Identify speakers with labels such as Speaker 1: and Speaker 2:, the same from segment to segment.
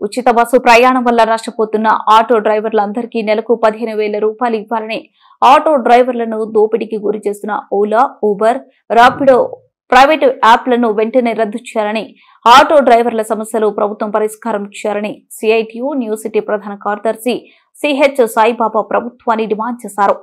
Speaker 1: ఉచిత బస్సు ప్రయాణం వల్ల నష్టపోతున్న ఆటో డ్రైవర్లందరికీ నెలకు 15,000 రూపాయలు ఇవ్వాలని, ఆటో డ్రైవర్లను దోపిడీకి గురి చేస్తున్న ఓలా, ఊబర్, రాపిడో ప్రైవేటు యాప్లను వెంటనే రద్దు చేయాలని, ఆటో డ్రైవర్ల సమస్యలు ప్రభుత్వం పరిష్కారం చేయాలని సిఐటియు న్యూ సిటీ ప్రధాన కార్యదర్శి సిహెచ్ సాయిబాబా ప్రభుత్వాన్ని డిమాండ్ చేశారు.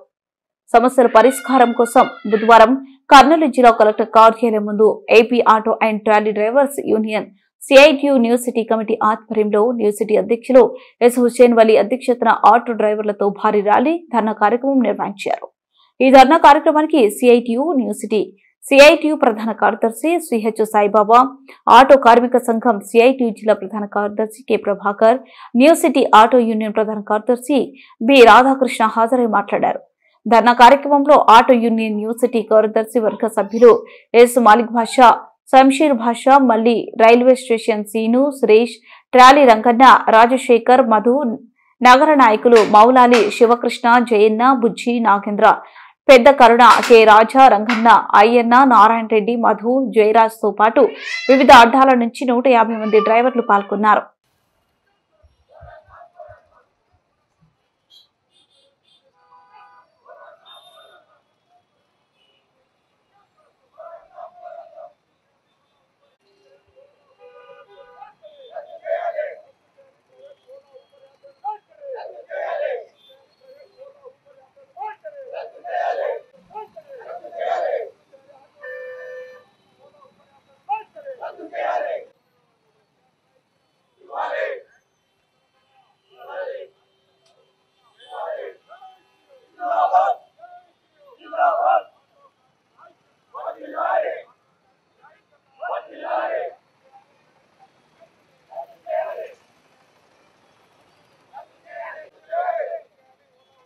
Speaker 1: సమస్యల పరిష్కారం కోసం బుధవారం కర్నూలు జిల్లా కలెక్టర్ కార్యాలయం ముందు AP auto and trolley drivers union CITU new city committee ఆధ్వర్యంలో న్యూ సిటీ అధ్యక్షులు ఎస్ హుస్సేన్ వలీ అధ్యక్షతన ఆటో డ్రైవర్లతో భారీ ర్యాలీ, ధర్నా కార్యక్రమం నిర్వహించారు. ఈ ధర్నా కార్యక్రమానికి సిఐటియు న్యూ సిటీ, సిఐటియు ప్రధాన కార్యదర్శి సిహెచ్ సాయిబాబా, ఆటో కార్మిక సంఘం సిఐటియు జిల్లా ప్రధాన కార్యదర్శి K Prabhakar, new city auto union ప్రధాన కార్యదర్శి బి రాధాకృష్ణ హాజరై మాట్లాడారు. ధర్నా కార్యక్రమంలో ఆటో యూనియన్ న్యూ సిటీ కార్యదర్శి వర్గ సభ్యులు yes Malik Basha, Shamsheer Basha, Malli, railway station Seenu, Suresh, trolley Ranganna, Rajasekhar, Madhu, నగర నాయకులు మౌలాలి, శివకృష్ణ, జయన్న, బుజ్జి, నాగేంద్ర, పెద్ద కరుణ, కె రాజా, రంగన్న, అయ్యన్న, నారాయణ రెడ్డి, మధు, జయరాజ్ తో పాటు వివిధ అడ్డాల నుంచి 150 మంది డ్రైవర్లు పాల్గొన్నారు.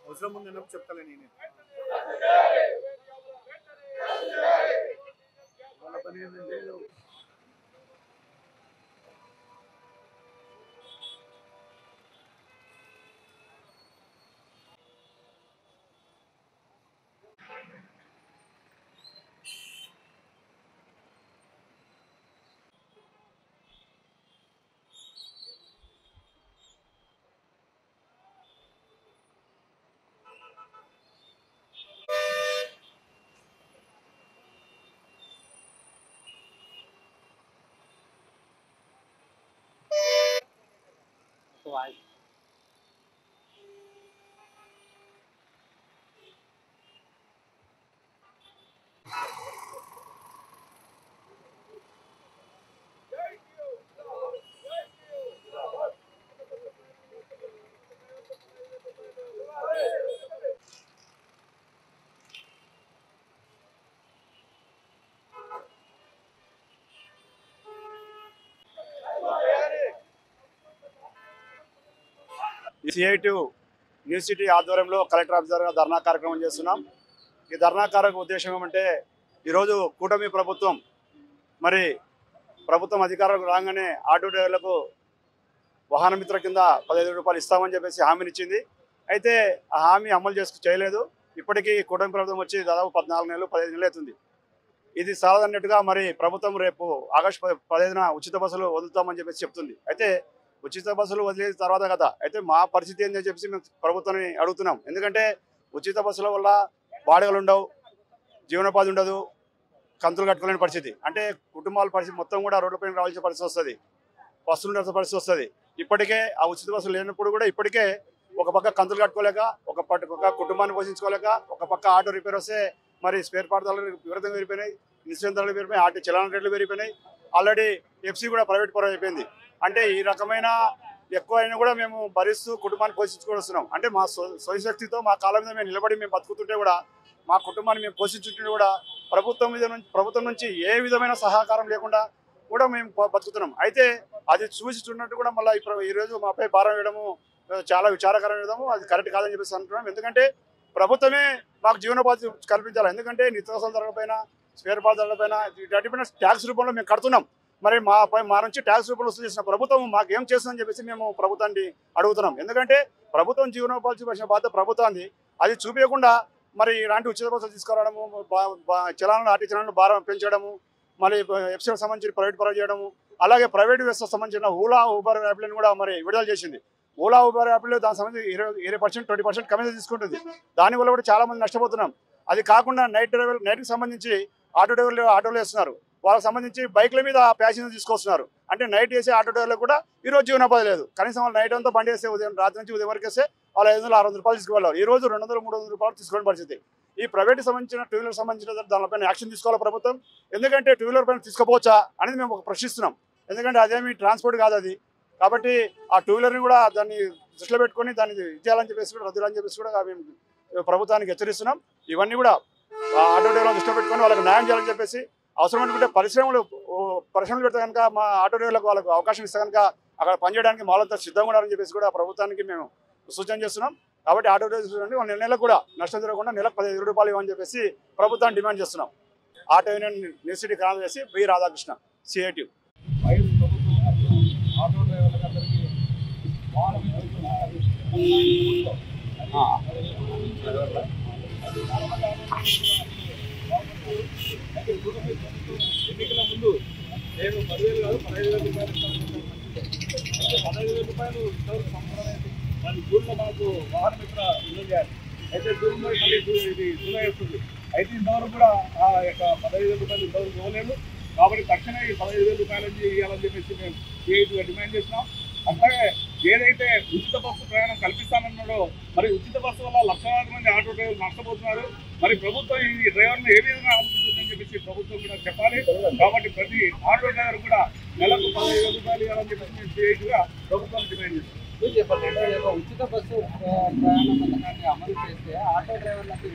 Speaker 2: అవసరం ఉందన్నప్పుడు చెప్తాలే నేనే వాళ్ళ పని ఏంటంటే సిఐటియు న్యూ సిటీ ఆధ్వర్యంలో కలెక్టర్ ఆఫీస్ దగ్గర ధర్నా కార్యక్రమం చేస్తున్నాం. ఈ ధర్నా కార్యక్రమం ఉద్దేశం ఏమంటే, ఈరోజు కూటమి ప్రభుత్వం ప్రభుత్వం అధికారులకు రాగానే ఆటో డ్రైవర్లకు వాహన మిత్ర కింద 15,000 రూపాయలు ఇస్తామని చెప్పేసి హామీనిచ్చింది. అయితే ఆ హామీ అమలు చేయలేదు. ఇప్పటికీ కూటమి ప్రభుత్వం వచ్చి దాదాపు 14 నెలలు 15 నెలలు అవుతుంది. ఇది సాలదన్నట్టుగా ప్రభుత్వం రేపు ఆగస్టు 15న ఉచిత బస్సులు వదులుతామని చెప్పేసి చెప్తుంది. అయితే ఉచిత బస్సులు వదిలేసిన తర్వాత కదా, అయితే మా పరిస్థితి ఏంటని చెప్పేసి మేము ప్రభుత్వాన్ని అడుగుతున్నాం. ఎందుకంటే ఉచిత బస్సుల వల్ల బాడుగలు ఉండవు, జీవనోపాధి ఉండదు, కంతులు కట్టుకోలేని పరిస్థితి. అంటే కుటుంబాల పరిస్థితి మొత్తం కూడా రోడ్లపైన రావాల్సిన పరిస్థితి వస్తుంది, బస్సులు నడిచే పరిస్థితి వస్తుంది. ఇప్పటికే ఆ ఉచిత బస్సులు లేనప్పుడు కూడా ఇప్పటికే ఒక పక్క కంతులు కట్టుకోలేక, ఒక పక్క కుటుంబాన్ని పోషించుకోలేక, ఒక పక్క ఆటో రిపేర్ వస్తే స్పేర్ పార్ట్ ధరలు విపరీతంగా పెరిగిపోయినాయి, ఇన్సూరెన్స్ ధరలు పెరిగిపోయినాయి, ఆటో చలాన రేట్లు పెరిగిపోయినాయి. ఆల్రెడీ ఎఫ్సీ కూడా ప్రైవేట్ పరం అయిపోయింది. అంటే ఈ రకమైన ఎక్కువ అయినా కూడా మేము భరిస్తూ కుటుంబాన్ని పోషించుకొని వస్తున్నాం. అంటే మా స్వశక్తితో మా కాళ్ళ మీద మేము నిలబడి మేము బతుకుతుంటే కూడా, మా కుటుంబాన్ని మేము పోషించుంటే కూడా ప్రభుత్వం నుంచి ఏ విధమైన సహకారం లేకుండా కూడా మేము బతుకుతున్నాం. అయితే అది చూసి చూడనట్టు కూడా మళ్ళీ ఈరోజు మాపై భారం వేయడము చాలా విచారకరం వేయడము అది కరెక్ట్ కాదని చెప్పేసి అంటున్నాం. ఎందుకంటే ప్రభుత్వమే మాకు జీవనోపాధి కల్పించాలి. ఎందుకంటే నిత్యావసర ధరలపైన, స్పేర్ పార్ట్ ధరలపైన వీటిపైన ట్యాక్స్ రూపంలో మేము కడుతున్నాం. మా నుంచి ట్యాక్స్ రూపంలో వసూలు చేసిన ప్రభుత్వం మాకు ఏం చేస్తుందని చెప్పేసి మేము ప్రభుత్వాన్ని అడుగుతున్నాం. ఎందుకంటే ప్రభుత్వం జీవనోపాధి చూపించిన బాధ్యత ప్రభుత్వాన్ని, అది చూపించకుండా ఇలాంటి ఉచిత బస్సులు తీసుకురావడము, చలానాలు ఆర్టీ చలానాలు భారం పెంచడము, ఎఫ్సీలకు సంబంధించి ప్రైవేట్ పరం చేయడము, అలాగే ప్రైవేట్ వ్యవస్థకు సంబంధించిన ఓలా ఊబర్ యాప్లను కూడా మరి విడుదల చేసింది. ఓలా ఊబర్ యాప్లో దానికి సంబంధించి 20% 20% కమిషన్ తీసుకుంటుంది. దానివల్ల కూడా చాలా మంది నష్టపోతున్నాం. అది కాకుండా నైట్కి సంబంధించి ఆటోలు వేస్తున్నారు. వాళ్ళకి సంబంధించి బైక్ల మీద ప్యాసింజర్ తీసుకొస్తున్నారు. అంటే నైట్ వేసే ఆటో డ్రైవర్లకు కూడా ఈరోజు జీవనోపాధి లేదు. కనీసం వాళ్ళు నైట్ అంతా బండి వేస్తే రాత్రి నుంచి ఉదయం వరకు వేస్తే వాళ్ళు 500-600 రూపాయలు తీసుకువెళ్ళారు. ఈ రోజు 200-300 రూపాయలు తీసుకోవడం పరిస్థితి. ఈ ప్రైవేట్ సంబంధించిన టూ వీలర్ సంబంధించిన దానిపైన యాక్షన్ తీసుకోవాలి ప్రభుత్వం. ఎందుకంటే టూ వీలర్ పైన తీసుకోపోవచ్చా అనేది మేము ప్రశ్నిస్తున్నాం. ఎందుకంటే అదేమి ట్రాన్స్పోర్ట్ కాదు అది. కాబట్టి ఆ టూ వీలర్ని కూడా దాన్ని దృష్టిలో పెట్టుకొని దాన్ని ఇచ్చేయాలని చెప్పేసి కూడా రద్దులని చెప్పేసి కూడా మేము ప్రభుత్వానికి హెచ్చరిస్తున్నాం. ఇవన్నీ కూడా ఆటో డ్రైవర్లను దృష్టిలో పెట్టుకొని వాళ్ళకి న్యాయం చేయాలని చెప్పేసి, అవసరం అనుకుంటే పరిశ్రమలు పెడితే కనుక మా ఆటో డ్రైవర్లకు వాళ్ళకు అవకాశం ఇస్తే కనుక అక్కడ పనిచేయడానికి మాలంతా సిద్ధంగా ఉన్నారని చెప్పేసి కూడా ప్రభుత్వానికి మేము సూచన చేస్తున్నాం. కాబట్టి ఆటో డ్రైవర్స్ వాళ్ళ నెలకు కూడా నష్టం జరగకుండా నెలకు 15 రూపాయలు ఇవ్వని చెప్పేసి ప్రభుత్వాన్ని డిమాండ్ చేస్తున్నాం. ఆటో యూనియన్ యూనివర్సిటీ కార్యదర్శి బి రాధాకృష్ణ, సిఐటి.
Speaker 3: ఆటో డ్రైవర్లకు అందరికీ ఎన్నికల ముందు నేను 10,000 కాదు 15,000 రూపాయలు 15,000 రూపాయలు సంవత్సరం. మరి జూన్లో మనకు వాహన మిత్ర విడుదల చేయాలి. అయితే జూన్లో మళ్ళీ ఇది జూలై వస్తుంది. అయితే ఇంతవరకు కూడా ఆ యొక్క 15,000 రూపాయలు ఇంతవరకు ఇవ్వలేదు. కాబట్టి తక్షణమే ఈ 15,000 రూపాయలు ఇవ్వాలని చెప్పేసి మేము సిఐటిగా డిమాండ్ చేసినాం. అట్లాగే ఏదైతే ఉచిత బస్సు ప్రయాణం కల్పిస్తానన్నాడో మరి ఉచిత బస్సు వల్ల లక్షలాది మంది ఆటో డ్రైవర్లు నష్టపోతున్నారు. మరి ప్రభుత్వం ఈ డ్రైవర్లు ఏ విధంగా ఆలోచిస్తుందని చెప్పేసి ప్రభుత్వం కూడా చెప్పాలి. కాబట్టి ప్రతి ఆటో డ్రైవర్ కూడా నెలకు 15,000 రూపాయలు ఇవ్వాలని చెప్పేసి మేము సిఐటిగా ప్రభుత్వాన్ని డిమాండ్ చేస్తాం.
Speaker 4: చెప్పండి, ఉచిత బస్సు ప్రయాణ పథకాన్ని అమలు చేస్తే ఆటో డ్రైవర్లకు